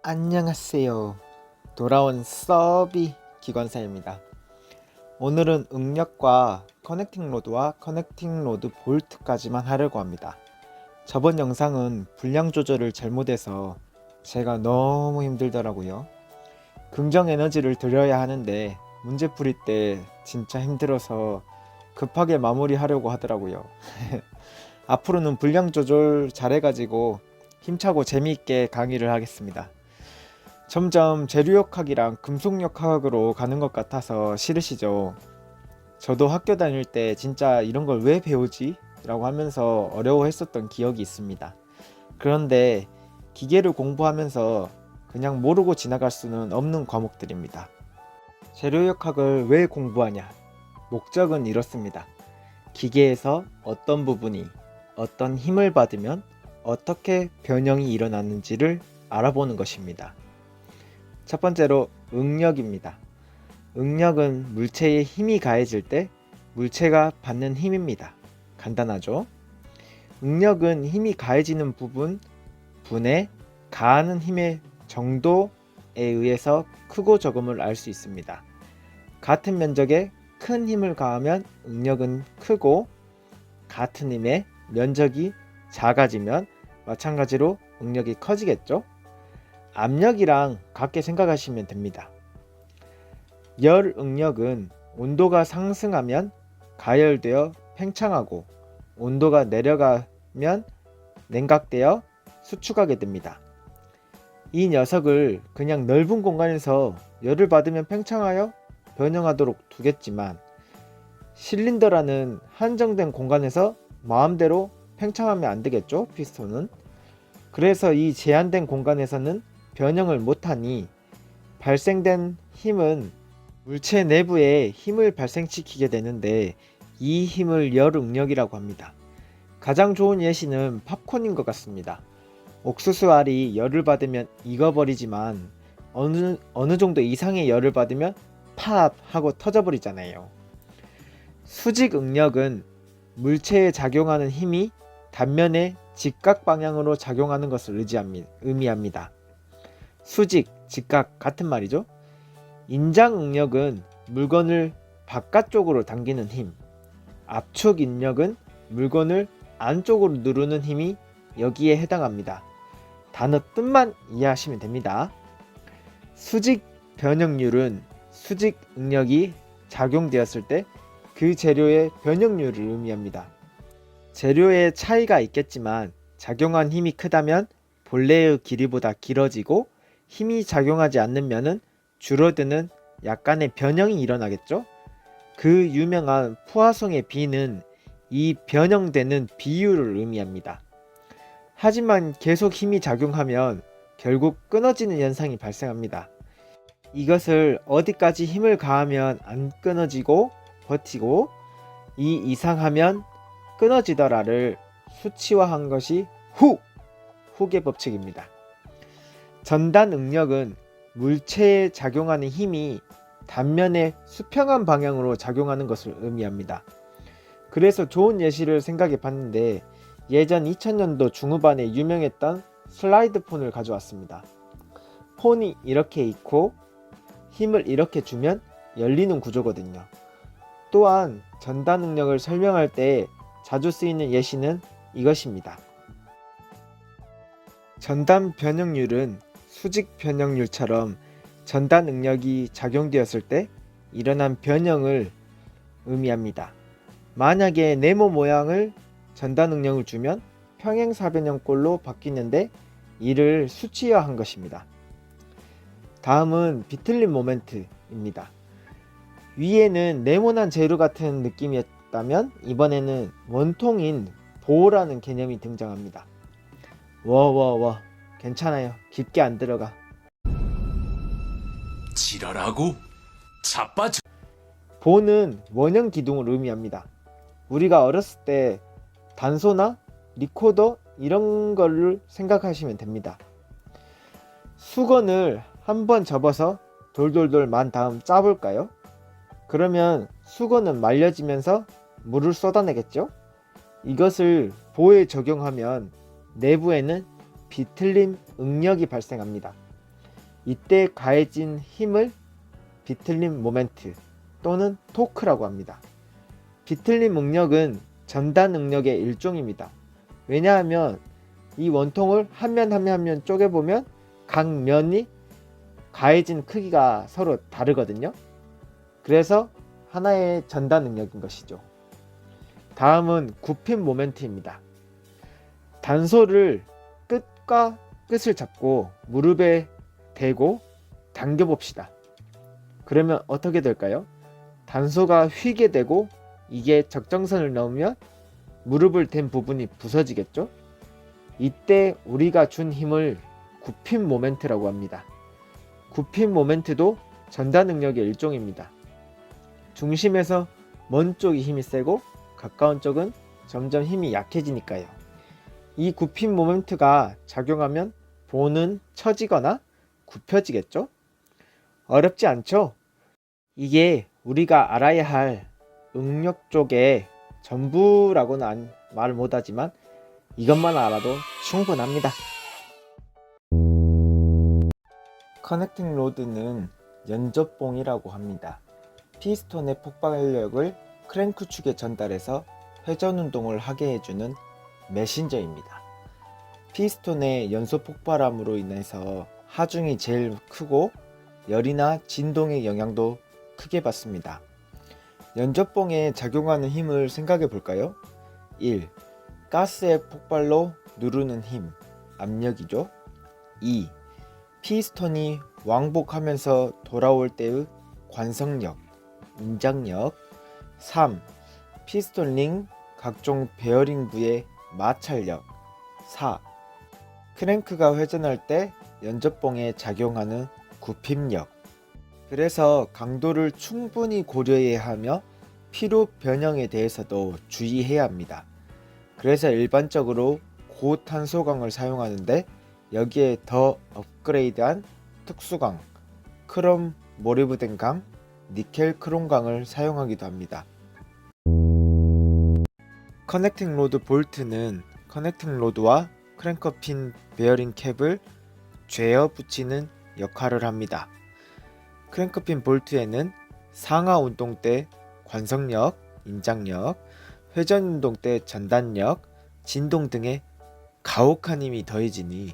안녕하세요. 돌아온 서비 기관사입니다. 오늘은 응력과 커넥팅 로드와 커넥팅 로드 볼트까지만 하려고 합니다. 저번 영상은 분량 조절을 잘못해서 제가 너무 힘들더라고요. 긍정 에너지를 들여야 하는데 문제 풀이 때 진짜 힘들어서 급하게 마무리하려고 하더라고요. 앞으로는 분량 조절 잘해가지고 힘차고 재미있게 강의를 하겠습니다. 점점 재료역학이랑 금속역학으로 가는 것 같아서 싫으시죠? 저도 학교 다닐 때 진짜 이런 걸 왜 배우지? 라고 하면서 어려워했었던 기억이 있습니다. 그런데 기계를 공부하면서 그냥 모르고 지나갈 수는 없는 과목들입니다. 재료역학을 왜 공부하냐? 목적은 이렇습니다. 기계에서 어떤 부분이 어떤 힘을 받으면 어떻게 변형이 일어나는지를 알아보는 것입니다. 첫 번째로 응력입니다. 응력은 물체에 힘이 가해질 때 물체가 받는 힘입니다. 간단하죠? 응력은 힘이 가해지는 분에 가하는 힘의 정도에 의해서 크고 적음을 알 수 있습니다. 같은 면적에 큰 힘을 가하면 응력은 크고, 같은 힘의 면적이 작아지면 마찬가지로 응력이 커지겠죠? 압력이랑 같게 생각하시면 됩니다. 열 응력은 온도가 상승하면 가열되어 팽창하고, 온도가 내려가면 냉각되어 수축하게 됩니다. 이 녀석을 그냥 넓은 공간에서 열을 받으면 팽창하여 변형하도록 두겠지만, 실린더라는 한정된 공간에서 마음대로 팽창하면 안 되겠죠, 피스톤은. 그래서 이 제한된 공간에서는 변형을 못하니 발생된 힘은 물체 내부에 힘을 발생시키게 되는데, 이 힘을 열응력이라고 합니다. 가장 좋은 예시는 팝콘인 것 같습니다. 옥수수 알이 열을 받으면 익어버리지만 어느 정도 이상의 열을 받으면 팝 하고 터져버리잖아요. 수직응력은 물체에 작용하는 힘이 단면에 직각 방향으로 작용하는 것을 의미합니다. 수직, 직각 같은 말이죠. 인장응력은 물건을 바깥쪽으로 당기는 힘, 압축인력은 물건을 안쪽으로 누르는 힘이 여기에 해당합니다. 단어 뜻만 이해하시면 됩니다. 수직 변형률은 수직 응력이 작용되었을 때 그 재료의 변형률을 의미합니다. 재료의 차이가 있겠지만 작용한 힘이 크다면 본래의 길이보다 길어지고, 힘이 작용하지 않는 면은 줄어드는 약간의 변형이 일어나겠죠? 그 유명한 푸아송의 비는 이 변형되는 비율을 의미합니다. 하지만 계속 힘이 작용하면 결국 끊어지는 현상이 발생합니다. 이것을 어디까지 힘을 가하면 안 끊어지고 버티고, 이 이상하면 끊어지더라를 수치화한 것이 훅의 법칙입니다. 전단 응력은 물체에 작용하는 힘이 단면에 수평한 방향으로 작용하는 것을 의미합니다. 그래서 좋은 예시를 생각해 봤는데, 예전 2000년도 중후반에 유명했던 슬라이드 폰을 가져왔습니다. 폰이 이렇게 있고 힘을 이렇게 주면 열리는 구조거든요. 또한 전단 응력을 설명할 때 자주 쓰이는 예시는 이것입니다. 전단 변형률은 수직 변형률처럼 전단 응력이 작용되었을 때 일어난 변형을 의미합니다. 만약에 네모 모양을 전단 응력을 주면 평행사변형꼴로 바뀌는데, 이를 수치화한 것입니다. 다음은 비틀림 모멘트입니다. 위에는 네모난 재료 같은 느낌이었다면 이번에는 원통인 보라는 개념이 등장합니다. 괜찮아요. 깊게 안 들어가. 지랄하고 자빠져. 보는 원형 기둥을 의미합니다. 우리가 어렸을 때 단소나 리코더 이런 거를 생각하시면 됩니다. 수건을 한번 접어서 돌돌돌 만 다음 짜볼까요? 그러면 수건은 말려지면서 물을 쏟아내겠죠? 이것을 보에 적용하면 내부에는 비틀림 응력이 발생합니다. 이때 가해진 힘을 비틀림 모멘트 또는 토크라고 합니다. 비틀림 응력은 전단 응력의 일종입니다. 왜냐하면 이 원통을 한 면 한 면 쪼개보면 각 면이 가해진 크기가 서로 다르거든요. 그래서 하나의 전단 능력인 것이죠. 다음은 굽힘 모멘트입니다. 단소를 끝과 끝을 잡고 무릎에 대고 당겨봅시다. 그러면 어떻게 될까요? 단소가 휘게 되고 이게 적정선을 넘으면 무릎을 댄 부분이 부서지겠죠? 이때 우리가 준 힘을 굽힘 모멘트라고 합니다. 굽힘 모멘트도 전단 능력의 일종입니다. 중심에서 먼 쪽이 힘이 세고 가까운 쪽은 점점 힘이 약해지니까요. 이 굽힘 모멘트가 작용하면 본은 처지거나 굽혀지겠죠? 어렵지 않죠? 이게 우리가 알아야 할 응력 쪽의 전부라고는 말을 못하지만 이것만 알아도 충분합니다. 커넥팅 로드는 연접봉이라고 합니다. 피스톤의 폭발력을 크랭크 축에 전달해서 회전 운동을 하게 해주는 메신저입니다. 피스톤의 연소 폭발함으로 인해서 하중이 제일 크고 열이나 진동의 영향도 크게 받습니다. 연접봉에 작용하는 힘을 생각해 볼까요? 1. 가스의 폭발로 누르는 힘, 압력이죠. 2. 피스톤이 왕복하면서 돌아올 때의 관성력, 인장력. 3. 피스톤 링 각종 베어링 부의 마찰력. 4. 크랭크가 회전할 때 연접봉에 작용하는 굽힘력. 그래서 강도를 충분히 고려해야 하며 피로 변형에 대해서도 주의해야 합니다. 그래서 일반적으로 고탄소광을 사용하는데 여기에 더 업그레이드한 특수광, 크롬 모리브덴 강, 니켈 크롬광을 사용하기도 합니다. 커넥팅 로드 볼트는 커넥팅 로드와 크랭커핀 베어링 캡을 죄어 붙이는 역할을 합니다. 크랭크핀 볼트에는 상하 운동 때 관성력, 인장력, 회전 운동 때 전단력, 진동 등의 가혹한 힘이 더해지니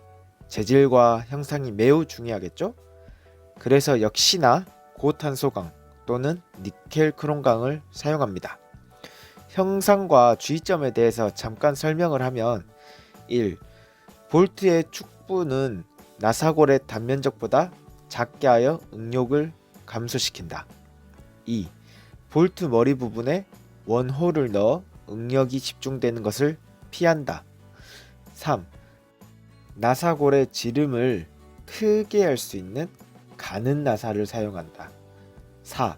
재질과 형상이 매우 중요하겠죠? 그래서 역시나 고탄소광 또는 니켈 크롬광을 사용합니다. 형상과 주의점에 대해서 잠깐 설명을 하면 1. 볼트의 축부는 나사골의 단면적보다 작게 하여 응력을 감소시킨다. 2. 볼트 머리 부분에 원홀을 넣어 응력이 집중되는 것을 피한다. 3. 나사골의 지름을 크게 할 수 있는 가는 나사를 사용한다. 4.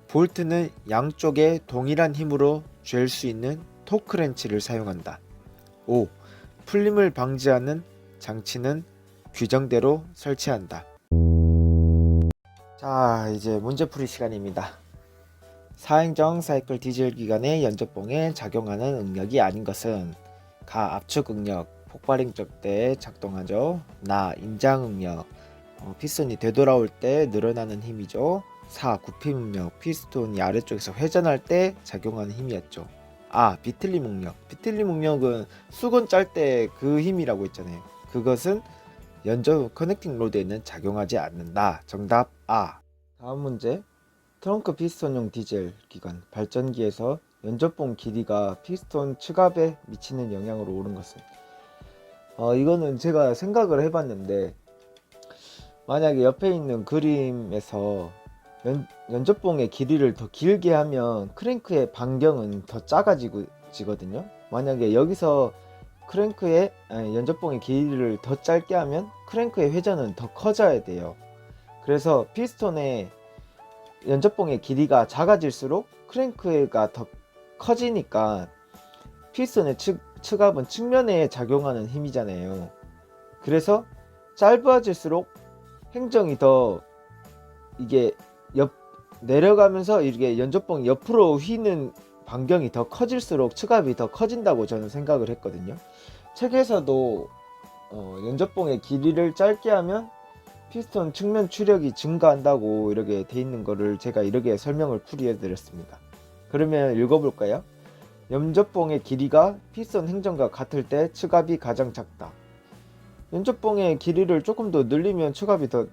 볼트는 양쪽에 동일한 힘으로 쥘 수 있는 토크 렌치를 사용한다. 5. 풀림을 방지하는 장치는 규정대로 설치한다. 자, 이제 문제풀이 시간입니다. 사행정 사이클 디젤 기관의 연접봉에 작용하는 응력이 아닌 것은 가 압축 응력, 폭발응력 때 작동하죠. 나 인장 응력, 피스톤이 되돌아올 때 늘어나는 힘이죠. 4. 굽힘 응력, 피스톤이 아래쪽에서 회전할 때 작용하는 힘이었죠. 비틀림 응력, 비틀림 응력은 수건 짤 때 그 힘이라고 했잖아요. 그것은 연접 커넥팅 로드에는 작용하지 않는다. 정답 A. 다음 문제. 트렁크 피스톤용 디젤 기관 발전기에서 연접봉 길이가 피스톤 측압에 미치는 영향으로 오른 것은 이거는 제가 생각을 해봤는데 만약에 옆에 있는 그림에서 연접봉의 길이를 더 길게 하면 크랭크의 반경은 더 작아지거든요. 만약에 여기서 크랭크의 연접봉의 길이를 더 짧게 하면 크랭크의 회전은 더 커져야 돼요. 그래서 피스톤의 연접봉의 길이가 작아질수록 크랭크가 더 커지니까 피스톤의 측압은 측면에 작용하는 힘이잖아요. 그래서 짧아질수록 행정이 더 이게 내려가면서 이게 연접봉이 옆으로 휘는 반경이 더 커질수록 측압이 더 커진다고 저는 생각을 했거든요. 책에서도 연접봉의 길이를 짧게 하면 피스톤 측면 추력이 증가한다고 이렇게 돼 있는 거를 제가 이렇게 설명을 풀이해 드렸습니다. 그러면 읽어볼까요? 연접봉의 길이가 피스톤 행정과 같을 때 측압이 가장 작다. 연접봉의 길이를 조금 더 늘리면 측압이 더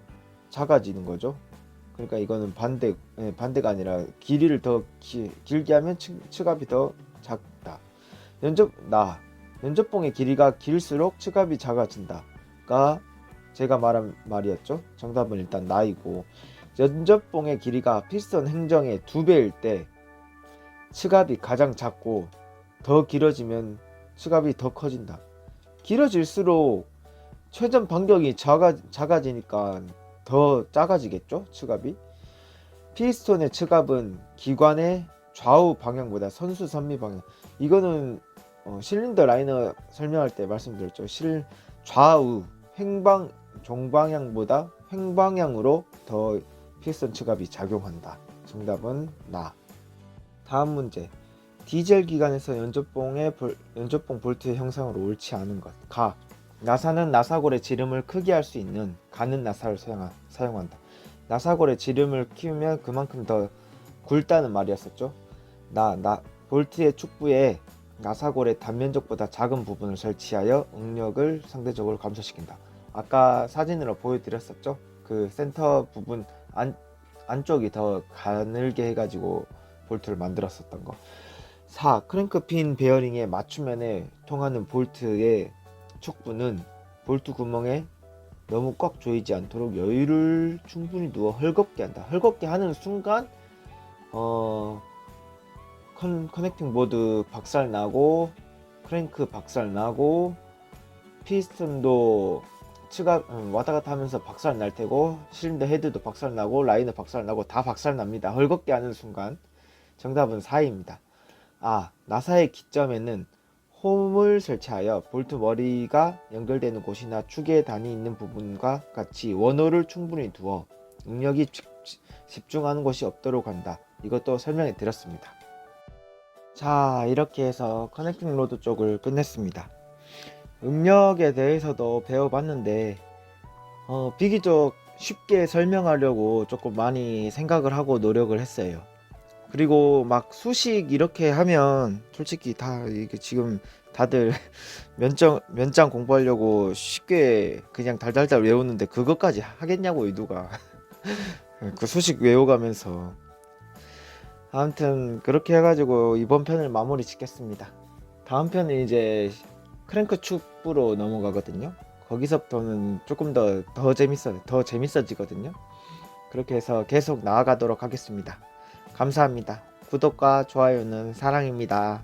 작아지는 거죠. 그러니까 이거는 반대가 아니라 길이를 더 길게 하면 측압이 더 작다. 연접봉의 길이가 길수록 측압이 작아진다가 제가 말한 말이었죠. 정답은 일단 나이고, 연접봉의 길이가 피스톤 행정의 2배일 때 측압이 가장 작고, 더 길어지면 측압이 더 커진다. 길어질수록 최전 반경이 작아지니까 더 작아지겠죠, 측압이. 피스톤의 측압은 기관의 좌우 방향보다 선수 선미 방향, 이거는 실린더 라이너 설명할 때 말씀드렸죠. 좌우 종방향보다 횡방향으로 더 피스톤 측압이 작용한다. 정답은 나. 다음 문제. 디젤 기관에서 연접봉 볼트의 형상으로 옳지 않은 것. 가. 나사는 나사골의 지름을 크게 할 수 있는 가는 나사를 사용한다. 나사골의 지름을 키우면 그만큼 더 굵다는 말이었었죠. 볼트의 축부에 나사골의 단면적보다 작은 부분을 설치하여 응력을 상대적으로 감소시킨다. 아까 사진으로 보여드렸었죠. 그 센터 부분 안쪽이 더 가늘게 해가지고 볼트를 만들었었던 거. 4. 크랭크핀 베어링의 맞춤면에 통하는 볼트의 축부는 볼트 구멍에 너무 꽉 조이지 않도록 여유를 충분히 두어 헐겁게 한다. 헐겁게 하는 순간 커넥팅 보드 박살나고, 크랭크 박살나고, 피스톤도 측압 왔다갔다 하면서 박살날 테고, 실린더 헤드도 박살나고, 라이너 박살나고, 다 박살납니다. 헐겁게 하는 순간. 정답은 4입니다. 나사의 기점에는 홈을 설치하여 볼트 머리가 연결되는 곳이나 축의 단이 있는 부분과 같이 원호를 충분히 두어 응력이 집중하는 곳이 없도록 한다. 이것도 설명해 드렸습니다. 자, 이렇게 해서 커넥팅 로드 쪽을 끝냈습니다. 응력에 대해서도 배워봤는데 비교적 쉽게 설명하려고 조금 많이 생각을 하고 노력을 했어요. 그리고 막 수식 이렇게 하면 솔직히 다 이게 지금 다들 면장 공부하려고 쉽게 그냥 달달달 외우는데 그것까지 하겠냐고요, 누가. 그 수식 외워가면서. 아무튼 그렇게 해가지고 이번 편을 마무리 짓겠습니다. 다음 편은 이제 크랭크 축부로 넘어가거든요. 거기서부터는 조금 더 재밌어지거든요. 그렇게 해서 계속 나아가도록 하겠습니다. 감사합니다. 구독과 좋아요는 사랑입니다.